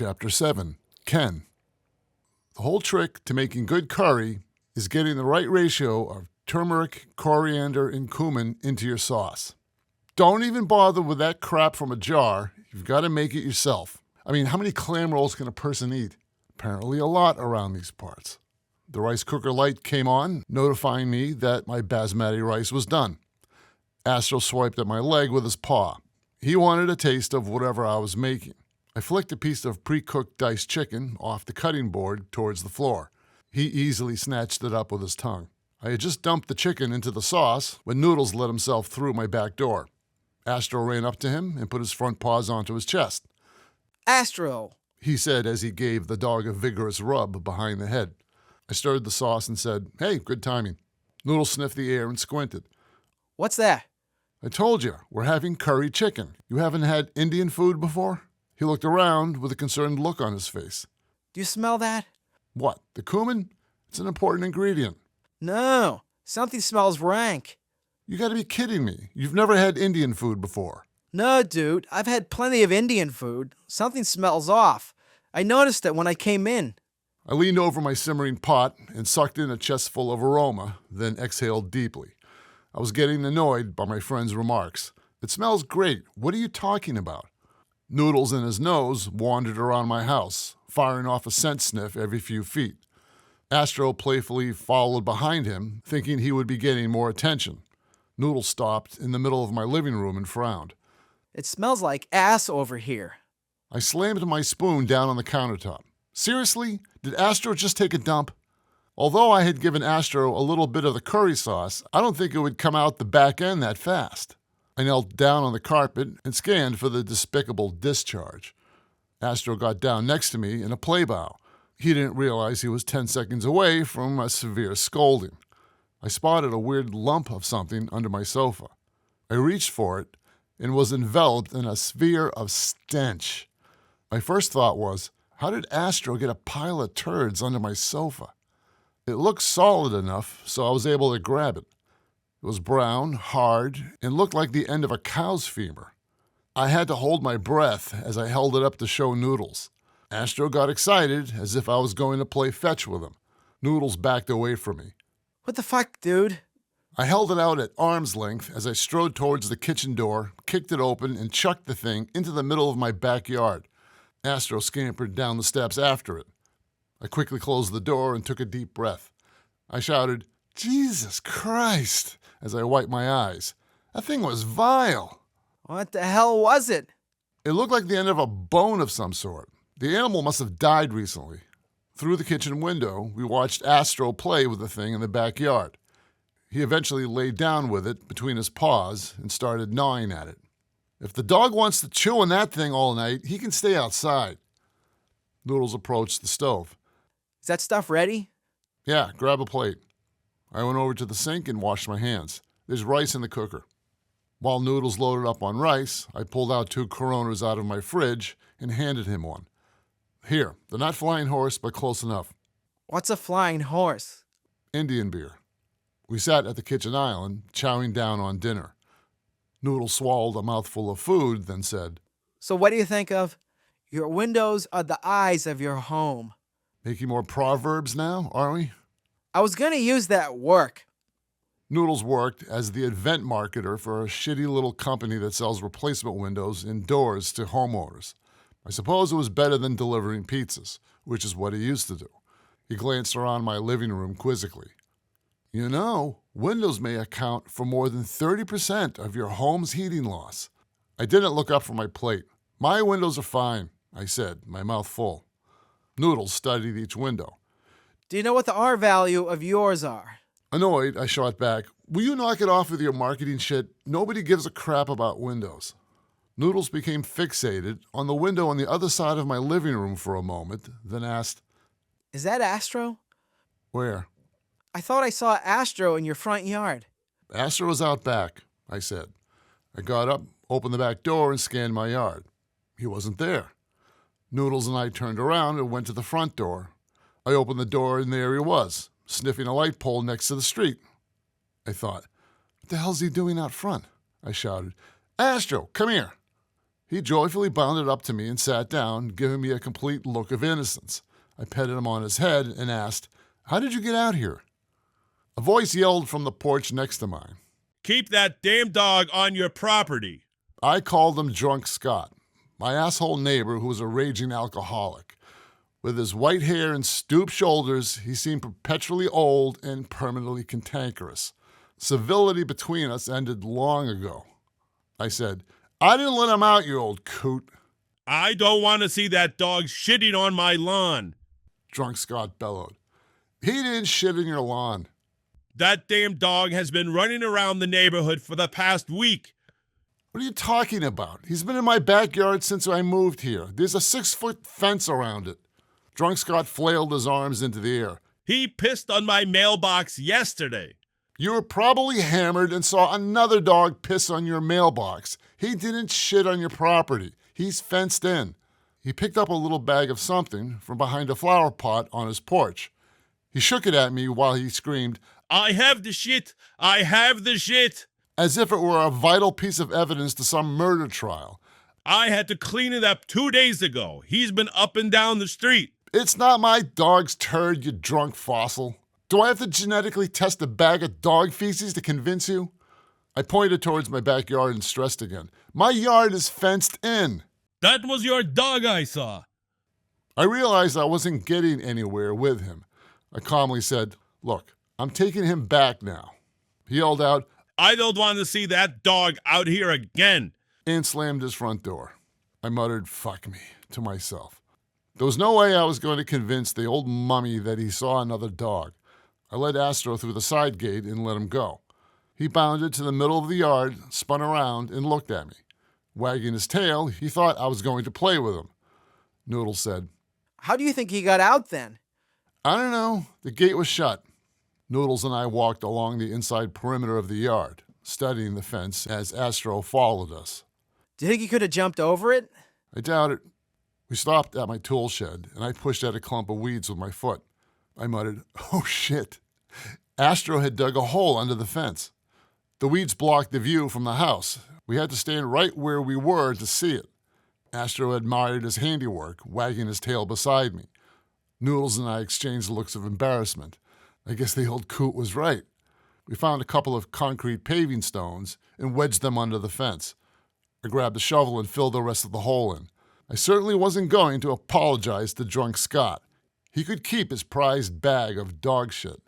Chapter 7, Ken. The whole trick to making good curry is getting the right ratio of turmeric, coriander, and cumin into your sauce. Don't even bother with that crap from a jar. You've got to make it yourself. I mean, how many clam rolls can a person eat? Apparently a lot around these parts. The rice cooker light came on, notifying me that my basmati rice was done. Astro swiped at my leg with his paw. He wanted a taste of whatever I was making. I flicked a piece of pre-cooked diced chicken off the cutting board towards the floor. He easily snatched it up with his tongue. I had just dumped the chicken into the sauce when Noodles let himself through my back door. Astro ran up to him and put his front paws onto his chest. Astro, He said as he gave the dog a vigorous rub behind the head. I stirred the sauce and said, "Hey, good timing." Noodles sniffed the air and squinted. what's that? "I told you, we're having curry chicken. You haven't had Indian food before?" He looked around with a concerned look on his face. Do you smell that? "What, the cumin? It's an important ingredient." No, something smells rank. "You gotta be kidding me. You've never had Indian food before." No, dude, I've had plenty of Indian food. Something smells off. I noticed it when I came in. I leaned over my simmering pot and sucked in a chestful of aroma, then exhaled deeply. I was getting annoyed by my friend's remarks. "It smells great. What are you talking about?" Noodles in his nose wandered around my house, firing off a scent sniff every few feet. Astro playfully followed behind him, thinking he would be getting more attention. Noodles stopped in the middle of my living room and frowned. It smells like ass over here. I slammed my spoon down on the countertop. Seriously? Did Astro just take a dump? Although I had given Astro a little bit of the curry sauce, I don't think it would come out the back end that fast. I knelt down on the carpet and scanned for the despicable discharge. Astro got down next to me in a playbow. He didn't realize he was 10 seconds away from a severe scolding. I spotted a weird lump of something under my sofa. I reached for it and was enveloped in a sphere of stench. My first thought was, how did Astro get a pile of turds under my sofa? It looked solid enough, so I was able to grab it. It was brown, hard, and looked like the end of a cow's femur. I had to hold my breath as I held it up to show Noodles. Astro got excited, as if I was going to play fetch with him. Noodles backed away from me. What the fuck, dude? I held it out at arm's length as I strode towards the kitchen door, kicked it open, and chucked the thing into the middle of my backyard. Astro scampered down the steps after it. I quickly closed the door and took a deep breath. I shouted, "Jesus Christ!" as I wiped my eyes. That thing was vile. What the hell was it? It looked like the end of a bone of some sort. The animal must have died recently. Through the kitchen window, we watched Astro play with the thing in the backyard. He eventually laid down with it between his paws and started gnawing at it. If the dog wants to chew on that thing all night, he can stay outside. Noodles approached the stove. Is that stuff ready? "Yeah, grab a plate." I went over to the sink and washed my hands. There's rice in the cooker. While Noodles loaded up on rice, I pulled out 2 Coronas out of my fridge and handed him one. "Here, they're not flying horse, but close enough. What's a flying horse? Indian beer." We sat at the kitchen island, chowing down on dinner. Noodles swallowed a mouthful of food, then said, So what do you think of? Your windows are the eyes of your home. "Making more proverbs now, are we?" I was gonna use that work. Noodles worked as the event marketer for a shitty little company that sells replacement windows indoors to homeowners. I suppose it was better than delivering pizzas, which is what he used to do. He glanced around my living room quizzically. "You know, windows may account for more than 30% of your home's heating loss." I didn't look up from my plate. "My windows are fine," I said, my mouth full. Noodles studied each window. Do you know what the R value of yours are? Annoyed, I shot back, "Will you knock it off with your marketing shit? Nobody gives a crap about windows." Noodles became fixated on the window on the other side of my living room for a moment, then asked, Is that Astro? "Where?" I thought I saw Astro in your front yard. "Astro was out back," I said. I got up, opened the back door, and scanned my yard. He wasn't there. Noodles and I turned around and went to the front door. I opened the door, and there he was, sniffing a light pole next to the street. I thought, what the hell's he doing out front? I shouted, "Astro, come here." He joyfully bounded up to me and sat down, giving me a complete look of innocence. I petted him on his head and asked, "How did you get out here?" A voice yelled from the porch next to mine. Keep that damn dog on your property. I called him Drunk Scott, my asshole neighbor who was a raging alcoholic. With his white hair and stooped shoulders, he seemed perpetually old and permanently cantankerous. Civility between us ended long ago. I said, "I didn't let him out, you old coot." I don't want to see that dog shitting on my lawn. Drunk Scott bellowed. "He didn't shit in your lawn." That damn dog has been running around the neighborhood for the past week. What are you talking about? He's been in my backyard since I moved here. There's a 6-foot fence around it. Drunk Scott flailed his arms into the air. He pissed on my mailbox yesterday. You were probably hammered and saw another dog piss on your mailbox. He didn't shit on your property. He's fenced in. He picked up a little bag of something from behind a flower pot on his porch. He shook it at me while he screamed, I have the shit! I have the shit! as if it were a vital piece of evidence to some murder trial. I had to clean it up 2 days ago. He's been up and down the street. It's not my dog's turd, you drunk fossil. Do I have to genetically test a bag of dog feces to convince you? I pointed towards my backyard and stressed again. My yard is fenced in. That was your dog I saw. I realized I wasn't getting anywhere with him. I calmly said, "Look, I'm taking him back now." He yelled out, I don't want to see that dog out here again. and slammed his front door. I muttered, "Fuck me," to myself. There was no way I was going to convince the old mummy that he saw another dog. I led Astro through the side gate and let him go. He bounded to the middle of the yard, spun around, and looked at me. Wagging his tail, he thought I was going to play with him. Noodles said, How do you think he got out then? "I don't know. The gate was shut." Noodles and I walked along the inside perimeter of the yard, studying the fence as Astro followed us. Do you think he could have jumped over it? I doubt it. We stopped at my tool shed, and I pushed at a clump of weeds with my foot. I muttered, "Oh shit." Astro had dug a hole under the fence. The weeds blocked the view from the house. We had to stand right where we were to see it. Astro admired his handiwork, wagging his tail beside me. Noodles and I exchanged looks of embarrassment. I guess the old coot was right. We found a couple of concrete paving stones and wedged them under the fence. I grabbed a shovel and filled the rest of the hole in. I certainly wasn't going to apologize to Drunk Scott. He could keep his prized bag of dog shit.